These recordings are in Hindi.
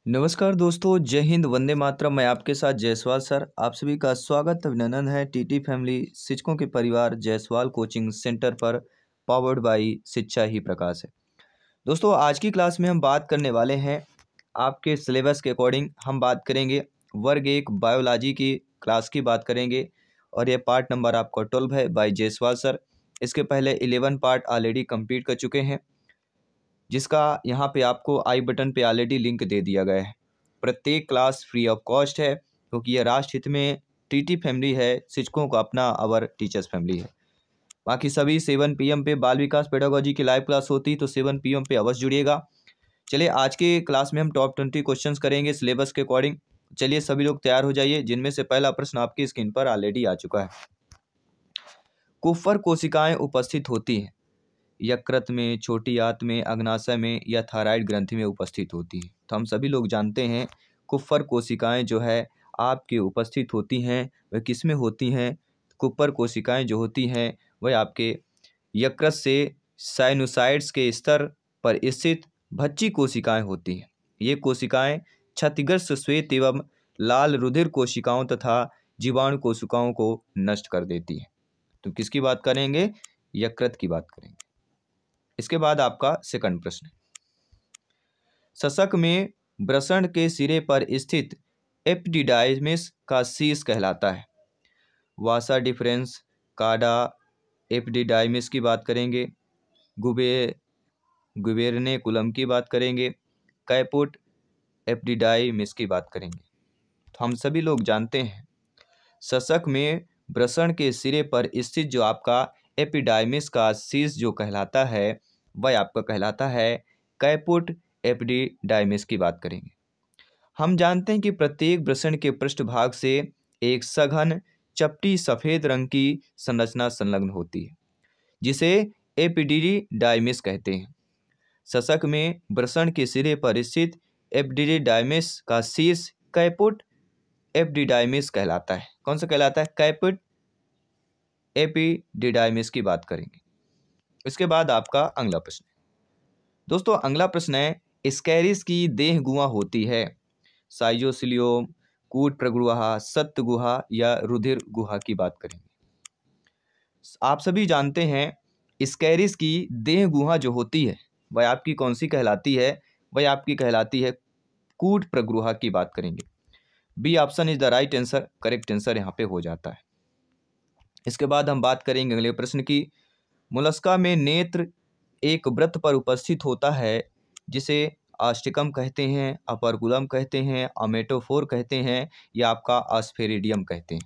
नमस्कार दोस्तों, जय हिंद, वंदे मातरम। मैं आपके साथ जायसवाल सर। आप सभी का स्वागत अभिनंदन है टीटी फैमिली शिक्षकों के परिवार जायसवाल कोचिंग सेंटर पर, पावर्ड बाई शिक्षा ही प्रकाश है। दोस्तों, आज की क्लास में हम बात करने वाले हैं आपके सिलेबस के अकॉर्डिंग। हम बात करेंगे वर्ग 1 बायोलॉजी की क्लास की बात करेंगे और यह पार्ट नंबर आपका 12 है बाई जायसवाल सर। इसके पहले 11 पार्ट ऑलरेडी कंप्लीट कर चुके हैं, जिसका यहाँ पे आपको आई बटन पे ऑलरेडी लिंक दे दिया गया है। प्रत्येक क्लास फ्री ऑफ कॉस्ट है, क्योंकि यह राष्ट्र हित में टीटी फैमिली है, शिक्षकों का अपना आवर टीचर्स फैमिली है। बाकी सभी 7 PM पे बाल विकास पेडागोजी की लाइव क्लास होती, तो 7 PM पे अवश्य जुड़िएगा। चलिए, आज के क्लास में हम टॉप 20 क्वेश्चंस करेंगे सिलेबस के अकॉर्डिंग। चलिए, सभी लोग तैयार हो जाइए, जिनमें से पहला प्रश्न आपकी स्क्रीन पर ऑलरेडी आ चुका है। कुफर कोशिकाएं उपस्थित होती हैं यकृत में, छोटी आंत में, अग्नाशय में या थायराइड ग्रंथि में उपस्थित होती हैं। तो हम सभी लोग जानते हैं कुफर कोशिकाएं जो है आपकी उपस्थित होती हैं, वह किस में होती हैं? कुफर कोशिकाएं जो होती हैं वह आपके यकृत से साइनोसाइड्स के स्तर पर स्थित भच्ची कोशिकाएं होती हैं। ये कोशिकाएं क्षतिग्रस्त श्वेत एवं लाल रुधिर कोशिकाओं तथा जीवाणु कोशिकाओं को नष्ट कर देती हैं। तो किसकी बात करेंगे? यकृत की बात करेंगे। इसके बाद आपका सेकंड प्रश्न, शशक में वृषण के सिरे पर स्थित एपिडिडाइमिस का शीश कहलाता है। वासा डिफरेंस काडा एपिडिडाइमिस की बात करेंगे, गुबेरनेकुलम की बात करेंगे, कैपुट एपिडिडाइमिस की बात करेंगे। तो हम सभी लोग जानते हैं शशक में वृषण के सिरे पर स्थित जो आपका एपिडाइमिस का शीश जो कहलाता है वह आपका कहलाता है कैपुट एपिडिडाइमिस की बात करेंगे। हम जानते हैं कि प्रत्येक वृषण के पृष्ठभाग से एक सघन चपटी सफेद रंग की संरचना संलग्न होती है, जिसे एपिडिडाइमिस कहते हैं। शशक में वृषण के सिरे पर स्थित एपिडिडाइमिस का शीश कैपुट एपिडिडाइमिस कहलाता है। कौन सा कहलाता है? कैपुट एपिडिडाइमिस की बात करेंगे। इसके बाद आपका अगला प्रश्न है। दोस्तों, अगला प्रश्न है, स्कैरिस की देह गुहा होती है साइजोसिलियोम, कूट प्रगुहा, सत्त गुहा या रुधिर गुहा की बात करेंगे। आप सभी जानते हैं स्कैरिस की देह गुहा जो होती है वह आपकी कौन सी कहलाती है? वह आपकी कहलाती है कूट प्रगुहा की बात करेंगे। B option is the right answer, correct answer यहाँ पे हो जाता है। इसके बाद हम बात करेंगे अगले प्रश्न की। मोलस्का में नेत्र एक वृत्त पर उपस्थित होता है, जिसे आस्टिकम कहते हैं, अपर्कुलम कहते हैं, अमेटोफोर कहते हैं या आपका आस्फेरिडियम कहते हैं।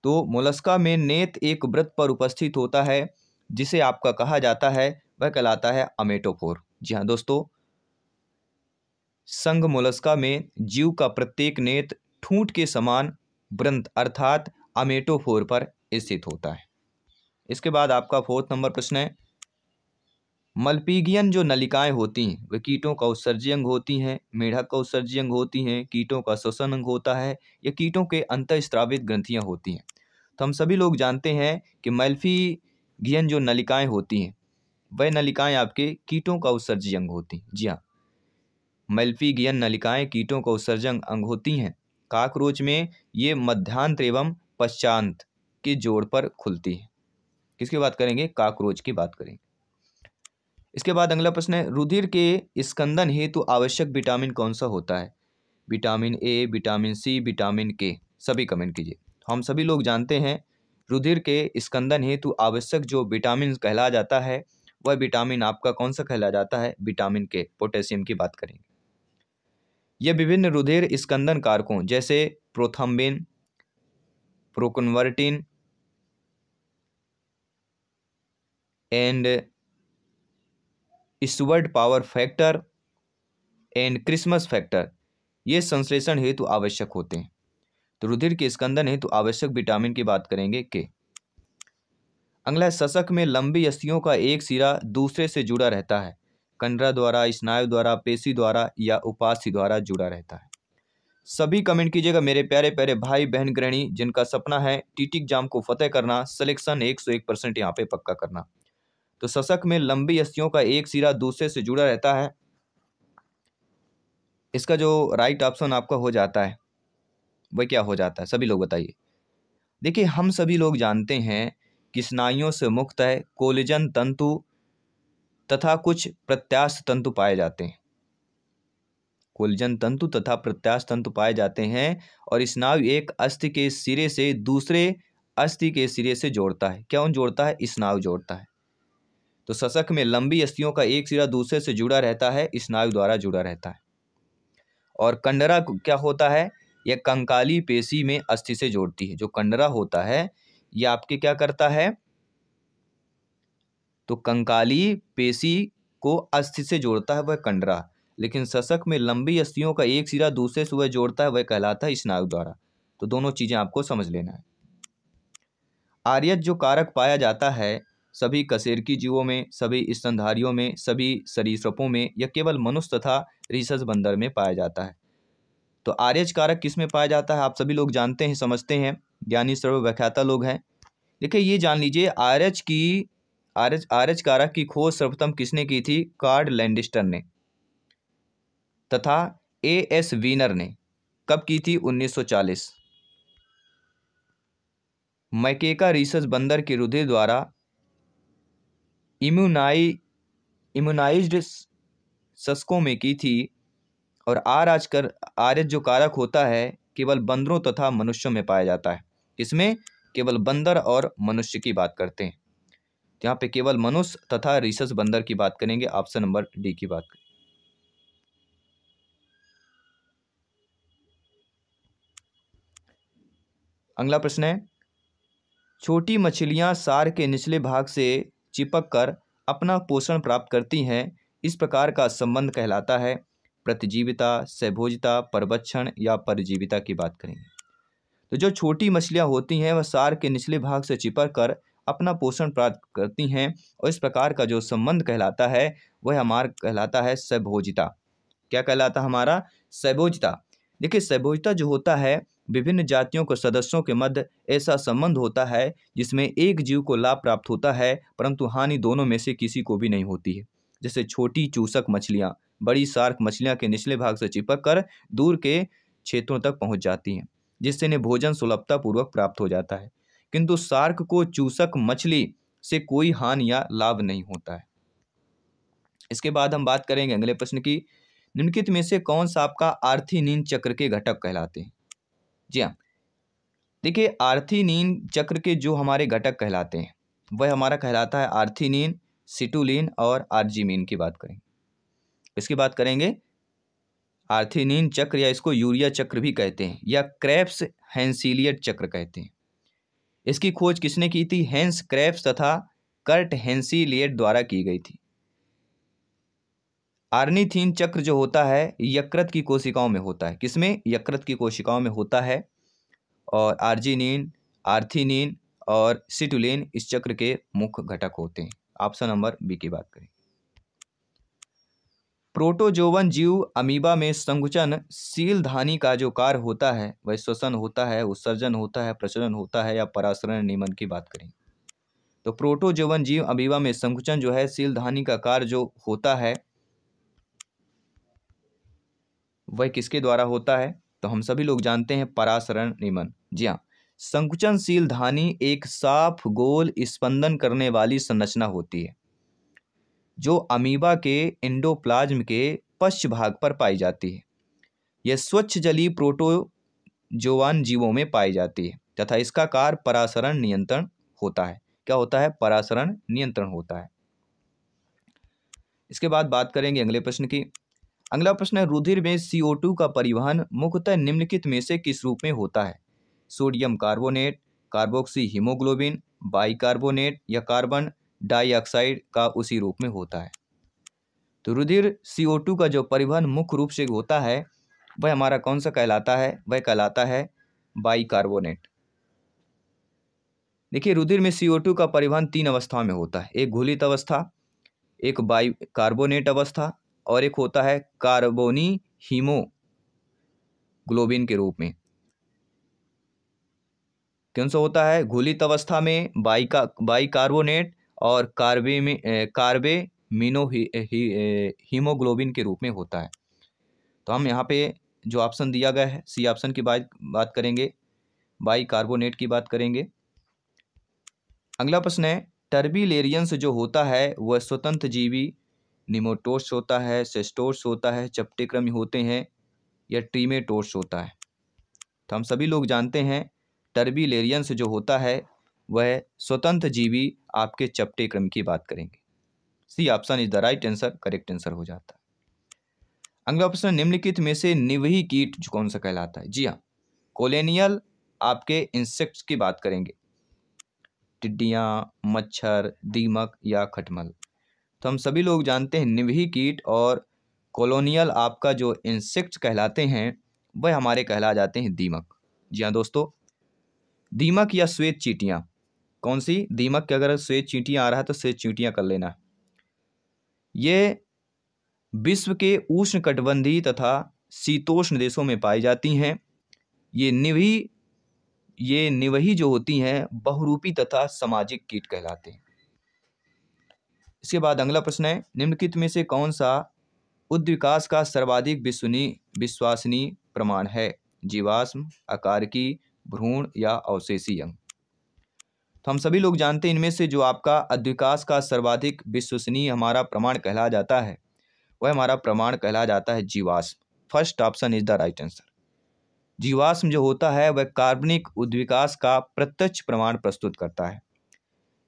तो मोलस्का में नेत्र एक वृत्त पर उपस्थित होता है, जिसे आपका कहा जाता है वह कहलाता है अमेटोफोर। जी हाँ दोस्तों, संघ मोलस्का में जीव का प्रत्येक नेत्र ठूंठ के समान वृत्त अर्थात अमेटोफोर पर स्थित होता है। इसके बाद आपका 4th नंबर प्रश्न है, मल्पीगियन जो नलिकाएं होती हैं वे कीटों का उत्सर्जी अंग होती हैं, मेढक का उत्सर्जी अंग होती हैं, कीटों का श्वसन अंग होता है या कीटों के अंतःस्रावित ग्रंथियां होती हैं। तो हम सभी लोग जानते हैं कि मल्पीगियन जो नलिकाएं होती हैं वह नलिकाएं आपके कीटों का उत्सर्जी अंग होती हैं। जी हाँ, मल्पीगियन नलिकाएं कीटों का उत्सर्जन अंग होती हैं। काकरोच में ये मध्यांत एवं पश्चांत के जोड़ पर खुलती है। किसकी बात करेंगे? काकरोच की बात करेंगे। इसके बाद अगला प्रश्न है, रुधिर के स्कंदन हेतु आवश्यक विटामिन कौन सा होता है? Vitamin A, vitamin C, vitamin K. सभी कमेंट कीजिए। हम सभी लोग जानते हैं रुधिर के स्कंदन हेतु आवश्यक जो विटामिन कहला जाता है वह विटामिन आपका कौन सा कहला जाता है? विटामिन के, पोटेशियम की बात करेंगे। यह विभिन्न रुधिर स्कंदन कारकों जैसे prothrombin, proconvertin and Stuart Prower factor and Christmas factor ये संश्लेषण हेतु आवश्यक होते हैं। तो रुधिर के स्कंदन हेतु आवश्यक विटामिन की बात करेंगे के। अगला है, शशक में लंबी अस्थियों का एक सिरा दूसरे से जुड़ा रहता है, कंडरा द्वारा, स्नायु द्वारा, पेशी द्वारा या उपास्थि द्वारा जुड़ा रहता है। सभी कमेंट कीजिएगा मेरे प्यारे प्यारे भाई बहन गृहिणी, जिनका सपना है टीटी एग्जाम को फतेह करना, सिलेक्शन 101% यहाँ पे पक्का करना। तो शशक में लंबी अस्थियों का एक सिरा दूसरे से जुड़ा रहता है इसका जो राइट ऑप्शन आपका हो जाता है वह क्या हो जाता है, सभी लोग बताइए। देखिए, हम सभी लोग जानते हैं कि स्नायुओं से मुक्त है, कोलेजन तंतु तथा कुछ प्रत्यास्थ तंतु पाए जाते हैं। कोलेजन तंतु तथा प्रत्यास्थ तंतु पाए जाते हैं और स्नायु एक अस्थि के सिरे से दूसरे अस्थि के सिरे से जोड़ता है। कौन जोड़ता है? स्नायु जोड़ता है। तो शशक में लंबी अस्थियों का एक सिरा दूसरे से जुड़ा रहता है, स्नायु द्वारा जुड़ा रहता है। और कंडरा क्या होता है? यह कंकाली पेशी में अस्थि से जोड़ती है। जो कंडरा होता है यह आपके क्या करता है? तो कंकाली पेशी को अस्थि से जोड़ता है, वह कंडरा। लेकिन शशक में लंबी अस्थियों का एक सिरा दूसरे से वह जोड़ता है, वह कहलाता है स्नायु द्वारा। तो दोनों चीजें आपको समझ लेना है। आर्यज जो कारक पाया जाता है सभी कशेरुकी जीवों में, सभी स्तनधारियों में, सभी सरीसृपों में, या केवल मनुष्य तथा रीसस बंदर में पाया जाता है। तो आर्यज कारक किस में पाया जाता है? आप सभी लोग जानते हैं, समझते हैं, ज्ञानी सर्वव्याख्याता लोग हैं। देखिए, ये जान लीजिए, आर्यज कारक की खोज सर्वप्रथम किसने की थी? कार्ल लैंडिस्टर ने तथा A.S. वीनर ने। कब की थी? 1940। मैकेका रीसस बंदर के रुधिर द्वारा इम्यूनाइज्ड शशकों में की थी। और आर्यज जो कारक होता है केवल बंदरों तथा मनुष्यों में पाया जाता है। इसमें केवल बंदर और मनुष्य की बात करते हैं। यहाँ पे केवल मनुष्य तथा रीसस बंदर की बात करेंगे। ऑप्शन नंबर डी की बात करें। अगला प्रश्न है, छोटी मछलियां सार के निचले भाग से चिपक कर अपना पोषण प्राप्त करती हैं, इस प्रकार का संबंध कहलाता है प्रतिजीविता, सहभोजिता, परभक्षण या परजीविता की बात करेंगे। तो जो छोटी मछलियां होती हैं वह सार के निचले भाग से चिपक कर अपना पोषण प्राप्त करती हैं और इस प्रकार का जो संबंध कहलाता है वह हमारा कहलाता है सहभोजिता। क्या कहलाता है हमारा? सहभोजिता। देखिए, सहभोजिता जो होता है विभिन्न जातियों के सदस्यों के मध्य ऐसा संबंध होता है जिसमें एक जीव को लाभ प्राप्त होता है परंतु हानि दोनों में से किसी को भी नहीं होती है। जैसे छोटी चूसक मछलियाँ बड़ी शार्क मछलियाँ के निचले भाग से चिपक कर दूर के क्षेत्रों तक पहुँच जाती हैं, जिससे इन्हें भोजन सुलभता पूर्वक प्राप्त हो जाता है। किंतु शार्क को चूसक मछली से कोई हानि या लाभ नहीं होता है। इसके बाद हम बात करेंगे अगले प्रश्न की, निम्नलिखित में से कौन सा आपका आर्थिनीन चक्र के घटक कहलाते हैं? जी हाँ, देखिए, आर्थिनीन चक्र के जो हमारे घटक कहलाते हैं वह हमारा कहलाता है आर्थिनीन, सिटुलिन और आर्जिमीन की बात करेंगे। इसकी बात करेंगे आर्थिनीन चक्र, या इसको यूरिया चक्र भी कहते हैं, या क्रेब्स हेंसिलियट चक्र कहते हैं। इसकी खोज किसने की थी? हेंस क्रेब्स तथा कर्ट हेंसिलियट द्वारा की गई थी। आर्निथीन चक्र जो होता है यकृत की कोशिकाओं में होता है। किसमें? यकृत की कोशिकाओं में होता है। और आर्जिनिन, आर्थिनीन और सिटुलिन इस चक्र के मुख्य घटक होते हैं। ऑप्शन नंबर बी की बात करें। प्रोटोजोवन जीव अमीबा में संकुचनशील धानी का जो कार्य होता है वह श्वसन होता है, उत्सर्जन होता है, प्रसरण होता है या परासरण नियमन की बात करें। तो प्रोटोजोवन जीव अमीबा में संकुचन जो है शील धानी का कार्य जो होता है वह किसके द्वारा होता है? तो हम सभी लोग जानते हैं परासरण नियमन। जी हाँ, संकुचनशील धानी एक साफ गोल स्पंदन करने वाली संरचना होती है जो अमीबा के एंडोप्लाज्म के पश्च भाग पर पाई जाती है। यह स्वच्छ जलीय प्रोटोजोवन जीवों में पाई जाती है तथा इसका कार्य परासरण नियंत्रण होता है। क्या होता है? परासरण नियंत्रण होता है। इसके बाद बात करेंगे अगले प्रश्न की। अगला प्रश्न है, रुधिर में CO2 का परिवहन मुख्यतः निम्नलिखित में से किस रूप में होता है? Sodium carbonate, carboxy haemoglobin, bicarbonate या कार्बन डाइऑक्साइड का उसी रूप में होता है। तो रुधिर CO2 का जो परिवहन मुख्य रूप से होता है वह हमारा कौन सा कहलाता है? वह कहलाता है बाइकार्बोनेट। देखिए, रुधिर में CO2 का परिवहन 3 अवस्थाओं में होता है। एक घुलित अवस्था, एक बाइकार्बोनेट अवस्था और एक होता है कार्बोनी हीमोग्लोबिन के रूप में। कौन सा होता है? घुलित अवस्था में बाइकार्बोनेट और कार्बेमिनो हीमोग्लोबिन के रूप में होता है। तो हम यहाँ पे जो ऑप्शन दिया गया है सी ऑप्शन की बात करेंगे, बाइकार्बोनेट की बात करेंगे। अगला प्रश्न है, टर्बिलेरियंस जो होता है वह स्वतंत्र जीवी निमोटोड्स होता है, सेस्टोड्स होता है, चपटेक्रमी होते हैं या ट्रीमेटोड्स होता है? तो हम सभी लोग जानते हैं टर्बिलेरियंस जो होता है वह स्वतंत्र जीवी आपके चपटेक्रम की बात करेंगे। C option is the right answer, correct answer हो जाता है। अगला प्रश्न, निम्नलिखित में से निवही कीट जो कौन सा कहलाता है? जी हाँ, कॉलोनियल आपके इंसेक्ट्स की बात करेंगे, टिड्डियाँ, मच्छर, दीमक या खटमल। तो हम सभी लोग जानते हैं निवही कीट और कॉलोनियल आपका जो इंसेक्ट्स कहलाते हैं वह हमारे कहला जाते हैं दीमक। जी हाँ दोस्तों, दीमक या श्वेत चींटियाँ, कौन सी? दीमक के अगर श्वेत चींटियाँ आ रहा है तो श्वेत चींटियाँ कर लेना। ये विश्व के उष्णकटिबंधीय तथा शीतोष्ण देशों में पाई जाती हैं। ये निवही जो होती हैं बहुरूपी तथा सामाजिक कीट कहलाते हैं। इसके बाद अगला प्रश्न है, निम्नलिखित में से कौन सा उद्विकास का सर्वाधिक विश्वसनीय प्रमाण है? जीवाश्म, आकारकी, भ्रूण या अवशेषी अंग? तो हम सभी लोग जानते हैं इनमें से जो आपका उद्विकास का सर्वाधिक विश्वसनीय हमारा प्रमाण कहला जाता है वह हमारा प्रमाण कहला जाता है जीवाश्म। First option is the right answer. जीवाश्म जो होता है वह कार्बनिक उद्विकास का प्रत्यक्ष प्रमाण प्रस्तुत करता है।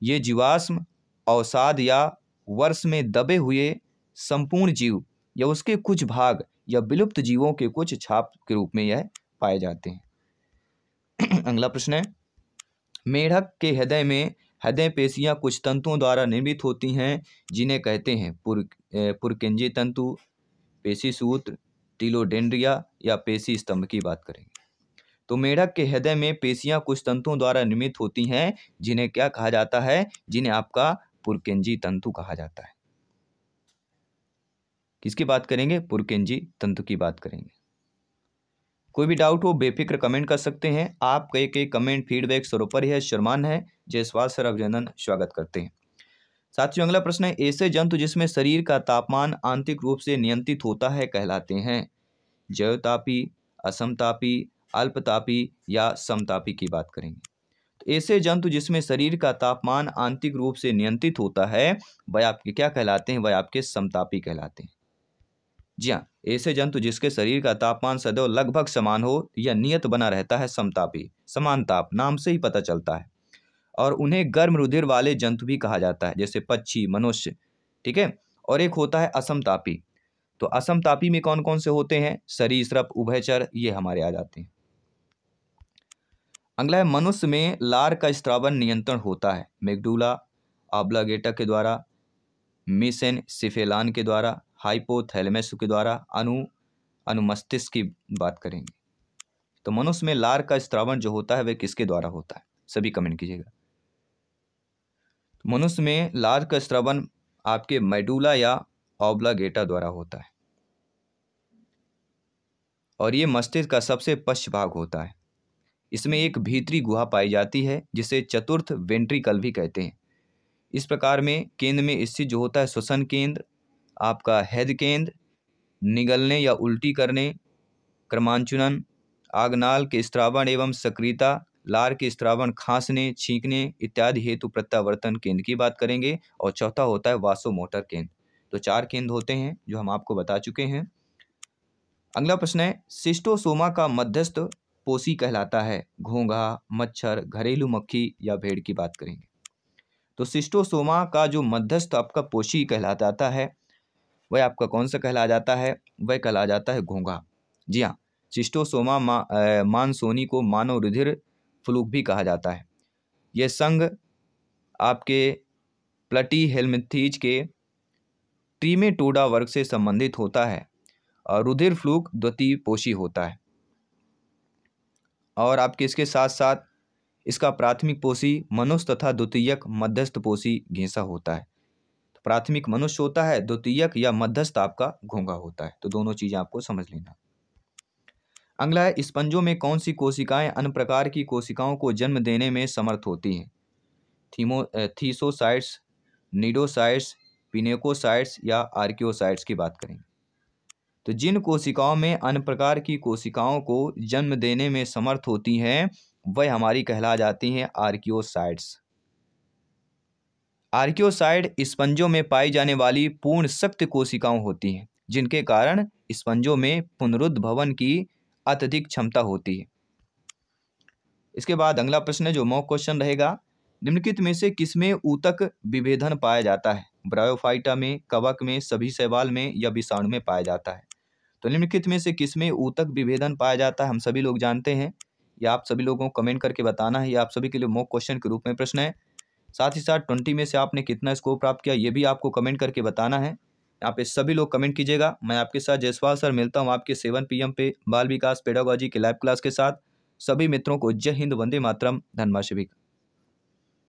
ये जीवाश्म अवसाद या वर्ष में दबे हुए संपूर्ण जीव या उसके कुछ भाग या विलुप्त जीवों के कुछ छाप के रूप में यह पाए जाते हैं। अगला प्रश्न है, मेढक के हृदय में हृदय पेशियां कुछ तंतुओं द्वारा निर्मित होती हैं जिन्हें कहते हैं पुरकेंजी तंतु, पेशी सूत्र, टीलोडेंड्रिया या पेशी स्तंभ की बात करेंगे। तो मेढक के हृदय में पेशियां कुछ तंतुओं द्वारा निर्मित होती हैं जिन्हें क्या कहा जाता है? जिन्हें आपका पुरकेंजी तंतु कहा जाता है। किसकी बात करेंगे? पुरकेंजी तंतु की बात करेंगे। कोई भी डाउट हो बेफिक्र कमेंट कर सकते हैं। आपका एक कमेंट फीडबैक सर्वोपरि है, शर्मान है। जयसवाल सर अभिनंदन स्वागत करते हैं। साथियों अगला प्रश्न है, ऐसे जंतु जिसमें शरीर का तापमान आंतरिक रूप से नियंत्रित होता है कहलाते हैं? जैवतापी, असमतापी, अल्पतापी या समतापी की बात करेंगे। तो ऐसे जंतु जिसमें शरीर का तापमान आंतरिक रूप से नियंत्रित होता है वह आपके क्या कहलाते हैं? वह आपके समतापी कहलाते हैं। जी हाँ, ऐसे जंतु जिसके शरीर का तापमान सदैव लगभग समान हो या नियत बना रहता है समतापी। समान ताप नाम से ही पता चलता है। और उन्हें गर्म रुधिर वाले जंतु भी कहा जाता है, जैसे पक्षी, मनुष्य, ठीक है। और एक होता है असमतापी। तो असमतापी में कौन कौन से होते हैं? सरीसृप, उभयचर, ये हमारे आ जाते हैं। अगला है, मनुष्य में लार का स्त्रावन नियंत्रण होता है मेगडुला ऑब्लांगेटा के द्वारा, मेसेनसिफेलान के द्वारा, हाइपोथैलेमस के द्वारा, अनुमस्तिष्क की बात करेंगे। तो मनुष्य में लार का स्त्रावन जो होता है वह किसके द्वारा होता है? सभी कमेंट कीजिएगा। मनुष्य में लार का स्त्रावन आपके मेडुला या ऑब्लांगेटा द्वारा होता है और ये मस्तिष्क का सबसे पश्च भाग होता है। इसमें एक भीतरी गुहा पाई जाती है जिसे चतुर्थ वेंट्रिकल भी कहते हैं। इस प्रकार में केंद्र में स्थित जो होता है श्वसन केंद्र, आपका हेद केंद्र, निगलने या उल्टी करने, क्रमांचुनन, आगनाल के स्त्रावन एवं सक्रियता, लार के स्त्रावन, खांसने, छींकने इत्यादि हेतु प्रत्यावर्तन केंद्र की बात करेंगे। और चौथा होता है वासोमोटर केंद्र। तो 4 केंद्र होते हैं जो हम आपको बता चुके हैं। अगला प्रश्न है, शिस्टोसोमा का मध्यस्थ पोषी कहलाता है? घोंघा, मच्छर, घरेलू मक्खी या भेड़ की बात करेंगे। तो शिस्टोसोमा का जो मध्यस्थ आपका पोषी कहलाता है वह आपका कौन सा कहला जाता है? वह कहला जाता है घोंघा। जी हाँ, शिस्टोसोमा मानसोनी को मानव रुधिर फ्लूक भी कहा जाता है। यह संघ आपके प्लटीहेल्मिंथीज के ट्रीमेटोडा वर्ग से संबंधित होता है और रुधिर फ्लूक द्वितीय पोषी होता है। और आपके इसके साथ साथ इसका प्राथमिक पोषी मनुष्य तथा द्वितीयक मध्यस्थ पोषी घेंसा होता है। तो प्राथमिक मनुष्य होता है, द्वितीयक या मध्यस्थ आपका घोंघा होता है। तो दोनों चीजें आपको समझ लेना। अगला है, स्पंजों में कौन सी कोशिकाएं अन्य प्रकार की कोशिकाओं को जन्म देने में समर्थ होती हैं? थीसोसाइट्स, निडोसाइट्स, पिनेकोसाइट्स या आर्कियोसाइट्स की बात करेंगे। तो जिन कोशिकाओं में अन्य प्रकार की कोशिकाओं को जन्म देने में समर्थ होती हैं वह हमारी कहला जाती हैं आर्कियोसाइट्स। आर्कियोसाइट स्पंजों में पाई जाने वाली पूर्ण शक्त कोशिकाओं होती हैं जिनके कारण स्पंजों में पुनरुद्भवन की अत्यधिक क्षमता होती है। इसके बाद अगला प्रश्न है जो मॉक क्वेश्चन रहेगा, निम्नलिखित में से किसमें ऊतक विभेदन पाया जाता है? ब्रायोफाइटा में, कवक में, सभी शैवाल में या विषाणु में पाया जाता है? तो निम्नलिखित में से किसमें ऊतक विभेदन पाया जाता है? हम सभी लोग जानते हैं, या आप सभी लोगों को कमेंट करके बताना है, या आप सभी के लिए मॉक क्वेश्चन के रूप में प्रश्न है। साथ ही साथ 20 में से आपने कितना स्कोर प्राप्त किया ये भी आपको कमेंट करके बताना है। यहाँ पे सभी लोग कमेंट कीजिएगा। मैं आपके साथ जयसवाल सर मिलता हूँ आपके 7 PM पे बाल विकास पेडागोजी के लाइव क्लास के साथ। सभी मित्रों को जय हिंद, वंदे मातरम, धन्यवाद।